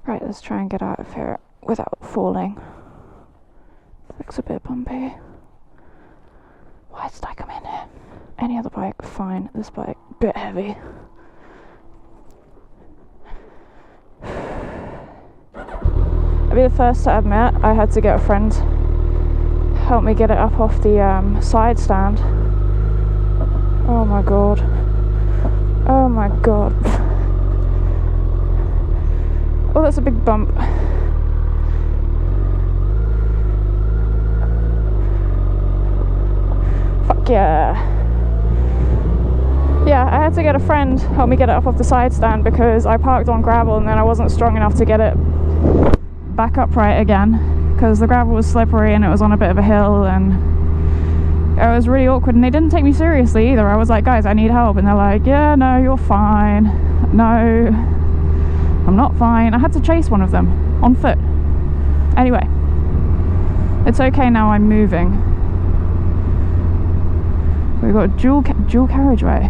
Right, let's try and get out of here without falling. Looks a bit bumpy. Why did I come in here? Any other bike, fine. This bike, bit heavy. I'll be the first to admit I had to get a friend help me get it up off the side stand. Oh my god. Oh my god. Oh, that's a big bump. Fuck yeah. Yeah, I had to get a friend help me get it up off the side stand because I parked on gravel and then I wasn't strong enough to get it back upright again because the gravel was slippery and it was on a bit of a hill and it was really awkward, and they didn't take me seriously either. I was like, guys, I need help, and they're like, yeah, no, you're fine. No, I'm not fine. I had to chase one of them on foot. Anyway, it's okay now, I'm moving. We've got a dual carriageway.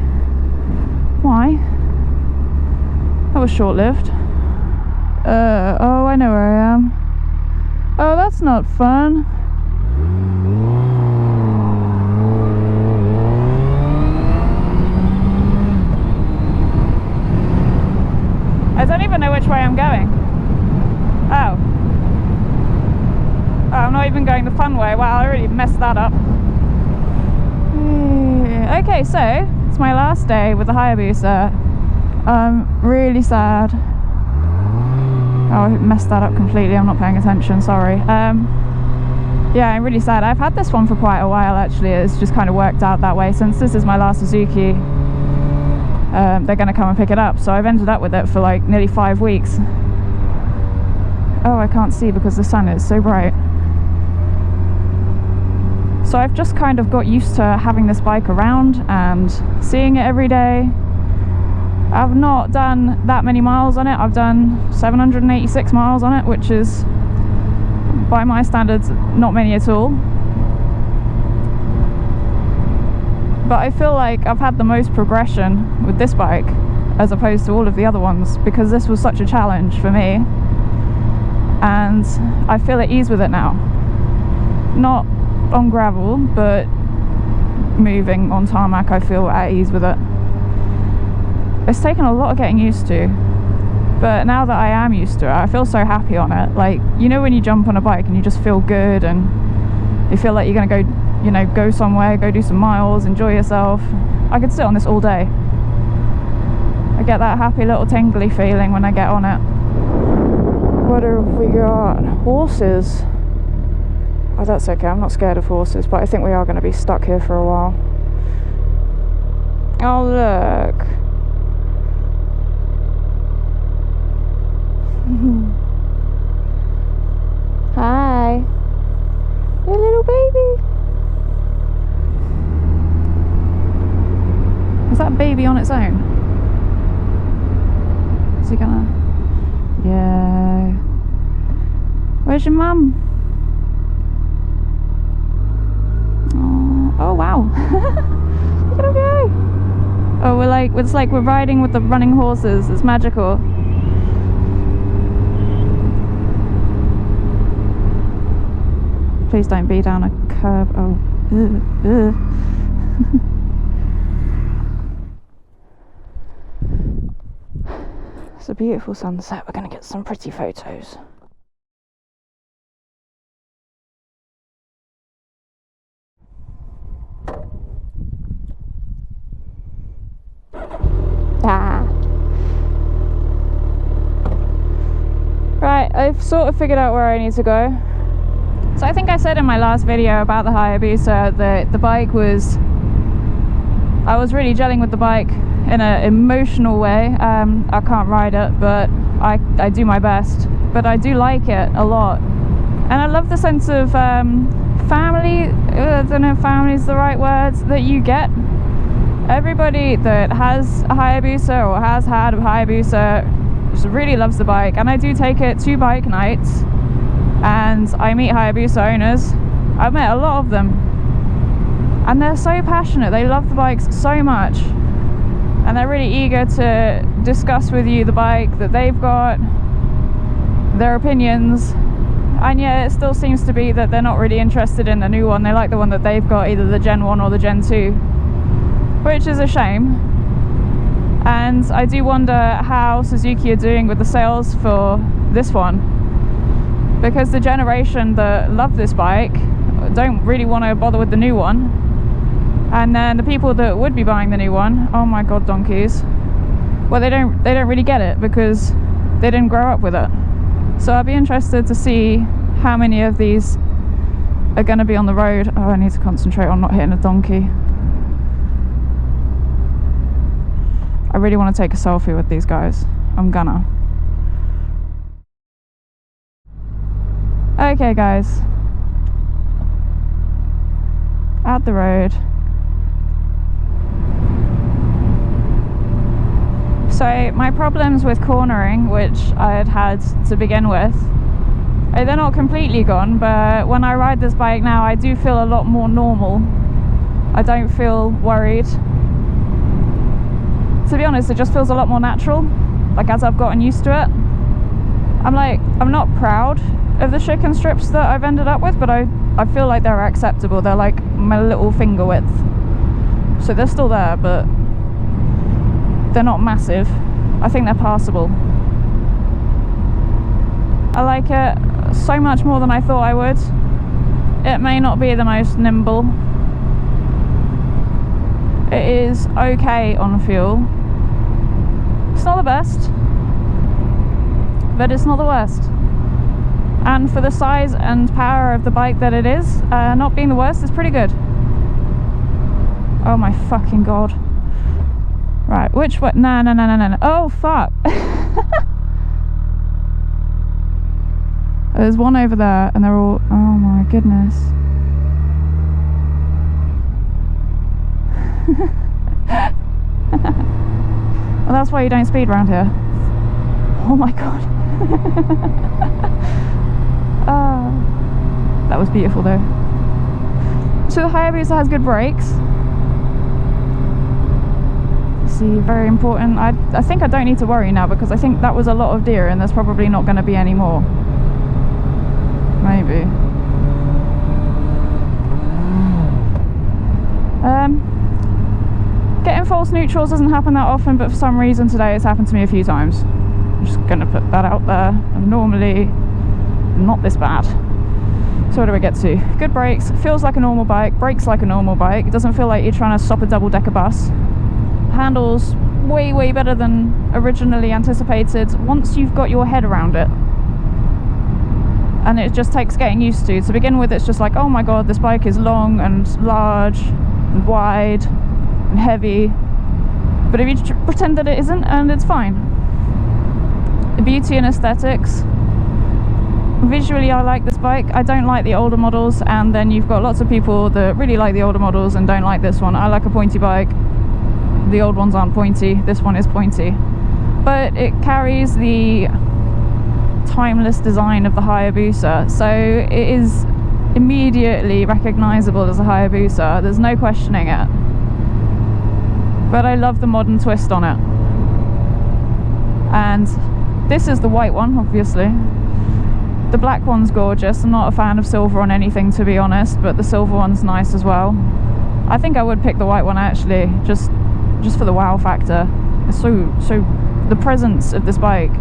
Why? That was short-lived. Oh, I know where I am. Oh, that's not fun. I don't even know which way I'm going. Oh. Oh, I'm not even going the fun way. Wow, I already messed that up. Okay, so it's my last day with the Hayabusa. I'm really sad. Oh, I messed that up completely. I'm not paying attention, sorry. Yeah, I'm really sad. I've had this one for quite a while actually. It's just kind of worked out that way. Since this is my last Suzuki, they're going to come and pick it up, so I've ended up with it for like nearly 5 weeks. Oh, I can't see because the sun is so bright. So I've just kind of got used to having this bike around and seeing it every day. I've not done that many miles on it. I've done 786 miles on it, which is, by my standards, not many at all. But I feel like I've had the most progression with this bike as opposed to all of the other ones, because this was such a challenge for me, and I feel at ease with it now. Not on gravel, but moving on tarmac, I feel at ease with it. It's taken a lot of getting used to, but now that I am used to it, I feel so happy on it. Like, you know when you jump on a bike and you just feel good and you feel like you're gonna go, you know, go somewhere, go do some miles, enjoy yourself. I could sit on this all day. I get that happy little tingly feeling when I get on it. What have we got? Horses. Oh, that's okay, I'm not scared of horses, but I think we are going to be stuck here for a while. Oh, look. Hi. Hey, little baby. Is that baby on its own? Is he gonna... Yeah. Where's your mum? Oh wow. Look at him go. Oh, it's like we're riding with the running horses. It's magical. Please don't be down a curb. Oh. It's a beautiful sunset. We're going to get some pretty photos. Right, I've sort of figured out where I need to go. So I think I said in my last video about the Hayabusa that the bike was... I was really gelling with the bike in an emotional way. I can't ride it, but I do my best. But I do like it a lot. And I love the sense of family, I don't know if family is the right words, that you get. Everybody that has a Hayabusa or has had a Hayabusa just really loves the bike, and I do take it to bike nights and I meet Hayabusa owners. I've met a lot of them and they're so passionate, they love the bikes so much, and they're really eager to discuss with you the bike that they've got. their opinions. And yeah, it still seems to be that they're not really interested in the new one. They like the one that they've got, either the Gen 1 or the Gen 2, which is a shame. And I do wonder how Suzuki are doing with the sales for this one, because the generation that love this bike don't really want to bother with the new one, and then the people that would be buying the new one, oh my god, donkeys, well, they don't really get it because they didn't grow up with it. So I'd be interested to see how many of these are going to be on the road. Oh, I need to concentrate on not hitting a donkey. I really want to take a selfie with these guys. I'm gonna. Okay guys, out the road. So my problems with cornering, which I had to begin with, they're not completely gone, but when I ride this bike now I do feel a lot more normal. I don't feel worried. To be honest, it just feels a lot more natural, like as I've gotten used to it. I'm not proud of the chicken strips that I've ended up with, but I feel like they're acceptable. They're like my little finger width, so they're still there, but they're not massive. I think they're passable. I like it so much more than I thought I would. It may not be the most nimble. It is okay on fuel. It's not the best, but it's not the worst. And for the size and power of the bike that it is, not being the worst is pretty good. Oh my fucking god. Right, which way? No. Oh fuck. There's one over there and they're all, oh my goodness. Well, that's why you don't speed around here. Oh my god. That was beautiful though. So the Hayabusa has good brakes. See, very important. I think I don't need to worry now, because I think that was a lot of deer and there's probably not going to be any more. Maybe. Getting false neutrals doesn't happen that often, but for some reason today it's happened to me a few times. I'm just going to put that out there. I'm normally not this bad. So what do we get to? Good brakes, feels like a normal bike, brakes like a normal bike. It doesn't feel like you're trying to stop a double-decker bus. Handles way better than originally anticipated once you've got your head around it. And it just takes getting used to. To begin with, it's just like, oh my god, this bike is long and large and wide and heavy, but if you pretend that it isn't, and it's fine. The beauty and aesthetics. Visually I like this bike. I don't like the older models, and then you've got lots of people that really like the older models and don't like this one. I like a pointy bike. The old ones aren't pointy, this one is pointy, but it carries the timeless design of the Hayabusa, so it is immediately recognizable as a Hayabusa. There's no questioning it. But I love the modern twist on it. And this is the white one, obviously. The black one's gorgeous. I'm not a fan of silver on anything, to be honest, but the silver one's nice as well. I think I would pick the white one actually, just for the wow factor. It's so the presence of this bike.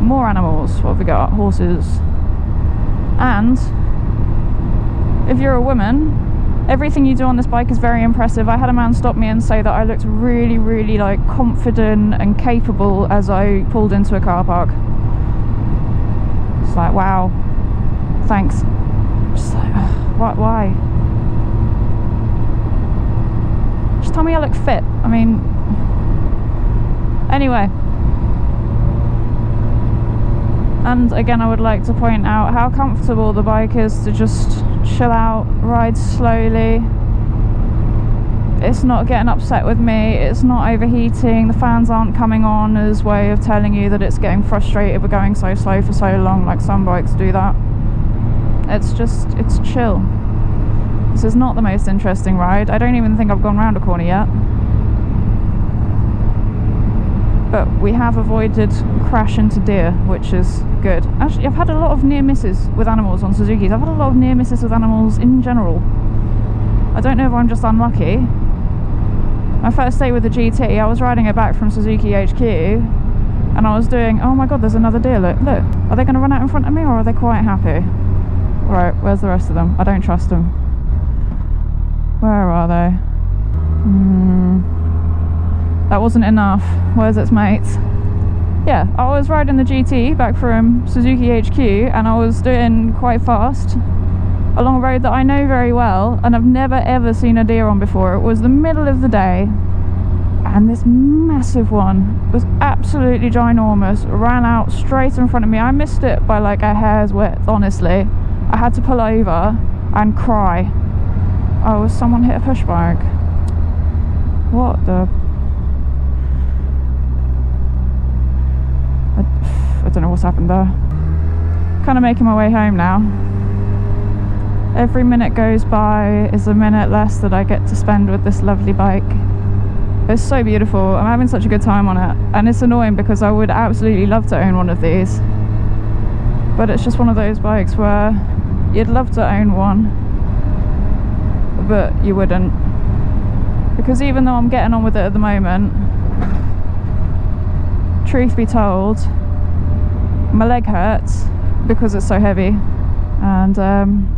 More animals. What have we got? Horses. And if you're a woman, everything you do on this bike is very impressive. I had a man stop me and say that I looked really like confident and capable as I pulled into a car park. It's like, wow, thanks. Just like, why? Just tell me I look fit. I mean, anyway. And again, I would like to point out how comfortable the bike is to just chill out, ride slowly. It's not getting upset with me, it's not overheating, the fans aren't coming on as way of telling you that it's getting frustrated with going so slow for so long, like some bikes do that. It's chill. This is not the most interesting ride. I don't even think I've gone round a corner yet. but we have avoided crash into deer, which is good. Actually, I've had a lot of near misses with animals on Suzukis. I've had a lot of near misses with animals in general. I don't know if I'm just unlucky. My first day with the GT, I was riding it back from Suzuki HQ, and I was doing, oh my god, there's another deer, look. Are they going to run out in front of me, or are they quite happy? Right, where's the rest of them? I don't trust them. Where are they? That wasn't enough. Where's its mates? Yeah, I was riding the GT back from Suzuki HQ, and I was doing quite fast along a road that I know very well, and I've never ever seen a deer on before. It was the middle of the day, and this massive one was absolutely ginormous, ran out straight in front of me. I missed it by like a hair's width, honestly. I had to pull over and cry. Oh, someone hit a push bike. What the... I don't know what's happened there. Kind of making my way home now. Every minute goes by is a minute less that I get to spend with this lovely bike. It's so beautiful. I'm having such a good time on it, and it's annoying because I would absolutely love to own one of these, but it's just one of those bikes where you'd love to own one, but you wouldn't, because even though I'm getting on with it at the moment, truth be told, my leg hurts because it's so heavy, and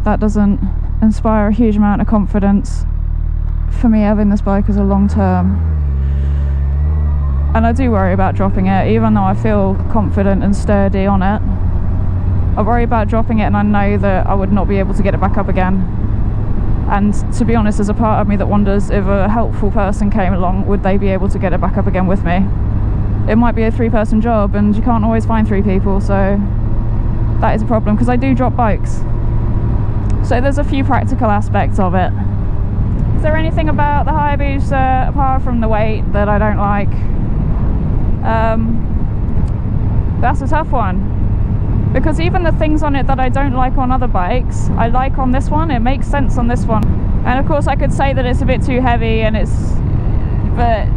that doesn't inspire a huge amount of confidence for me having this bike as a long term. And I do worry about dropping it, even though I feel confident and sturdy on it. I worry about dropping it, and I know that I would not be able to get it back up again. And to be honest, there's a part of me that wonders if a helpful person came along, would they be able to get it back up again with me? It might be a 3-person job, and you can't always find 3 people, so that is a problem, because I do drop bikes. So there's a few practical aspects of it. Is there anything about the Hayabusa, apart from the weight, that I don't like? That's a tough one, because even the things on it that I don't like on other bikes, I like on this one. It makes sense on this one. And of course I could say that it's a bit too heavy, and but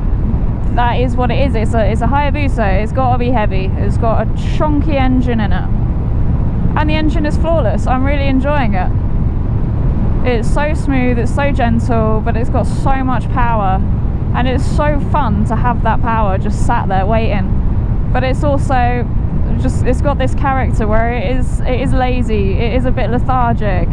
that is what it is. It's a Hayabusa. It's got to be heavy. It's got a chunky engine in it, and the engine is flawless. I'm really enjoying it. It's so smooth, it's so gentle, but it's got so much power, and it's so fun to have that power just sat there waiting. But it's also just, it's got this character where it is lazy, it is a bit lethargic.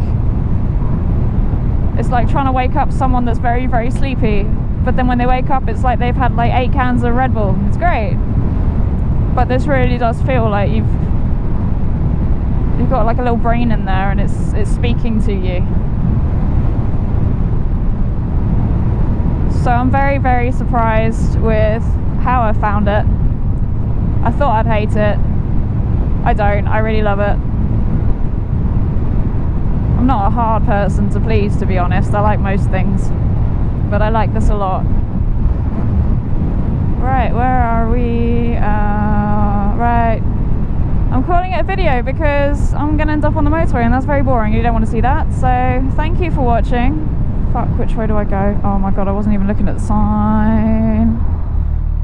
It's like trying to wake up someone that's very, very sleepy, but then when they wake up it's like they've had like 8 cans of Red Bull. It's great, but this really does feel like you've got like a little brain in there, and it's speaking to you. So I'm very, very surprised with how I found it. I thought I'd hate it. I don't. I really love it. I'm not a hard person to please, to be honest. I like most things, but I like this a lot. Right, where are we? Right. I'm calling it a video because I'm going to end up on the motorway, and that's very boring. You don't want to see that. So thank you for watching. Fuck, which way do I go? Oh my god, I wasn't even looking at the sign.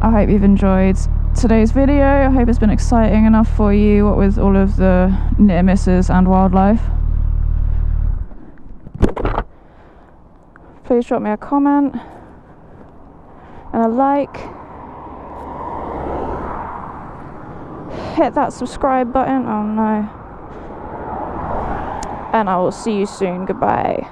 I hope you've enjoyed today's video. I hope it's been exciting enough for you, what with all of the near misses and wildlife. Please drop me a comment and a like. Hit that subscribe button. Oh no. And I will see you soon. Goodbye.